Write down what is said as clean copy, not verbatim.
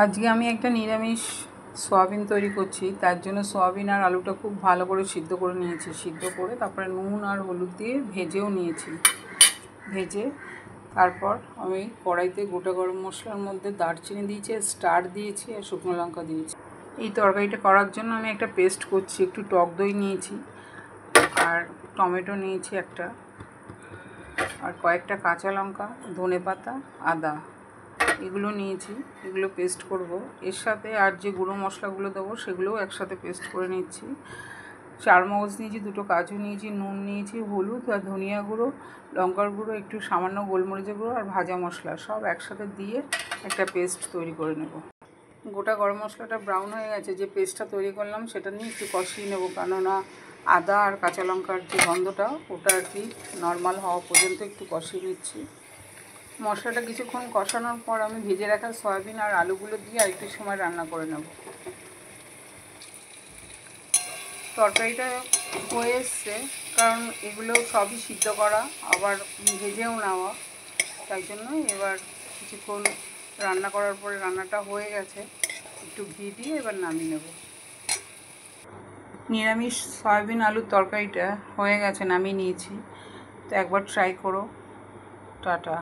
আজকে আমি একটা নিরামিষ সোয়াবিন তৈরি করছি। তার জন্য সোয়াবিন আর আলুটা খুব ভালো করে সিদ্ধ করে নিয়েছি। সিদ্ধ করে তারপরে নুন আর হলুদ দিয়ে ভেজেও নিয়েছি। ভেজে তারপর আমি কড়াইতে গোটা গরম মশলার মধ্যে দারচিনি দিয়েছি, স্টার দিয়েছি আর শুকনো লঙ্কা দিয়েছি। এই তরকারিটা করার জন্য আমি একটা পেস্ট করছি। একটু টক দই নিয়েছি আর টমেটো নিয়েছি একটা, আর কয়েকটা কাঁচা লঙ্কা, ধনেপাতা, আদা এগুলো নিয়েছি। এগুলো পেস্ট করব। এর সাথে আর যে গুঁড়ো মশলাগুলো দেবো সেগুলোও একসাথে পেস্ট করে নিচ্ছি। চারমগজ নিয়েছি, দুটো কাজু নিয়েছি, নুন নিয়েছি, হলুদ আর ধনিয়া গুঁড়ো, লঙ্কার গুঁড়ো, একটু সামান্য গোলমরিচের গুঁড়ো আর ভাজা মশলা সব একসাথে দিয়ে একটা পেস্ট তৈরি করে নেব। গোটা গরম মশলাটা ব্রাউন হয়ে গেছে, যে পেস্টটা তৈরি করলাম সেটা নিয়ে একটু কষিয়ে নেব, কেননা আদা আর কাঁচা লঙ্কার যে গন্ধটা ওটা আর কি নর্মাল হওয়া পর্যন্ত একটু কষিয়ে নিচ্ছি। মশলাটা কিছুক্ষণ কষানোর পর আমি ভেজে রাখা সয়াবিন আর আলুগুলো দিয়ে আরেকটু সময় রান্না করে নেব। তরকারিটা হয়ে এসছে, কারণ এগুলো সবই সিদ্ধ করা আবার ভেজেও নেওয়া, তাই জন্য এবার কিছুক্ষণ রান্না করার পরে রান্নাটা হয়ে গেছে, একটু ঘি দিয়ে এবার নামিয়ে নেব। নিরামিষ সয়াবিন আলুর তরকারিটা হয়ে গেছে, নামিয়ে নিয়েছি। তো একবার ট্রাই করো। টাটা।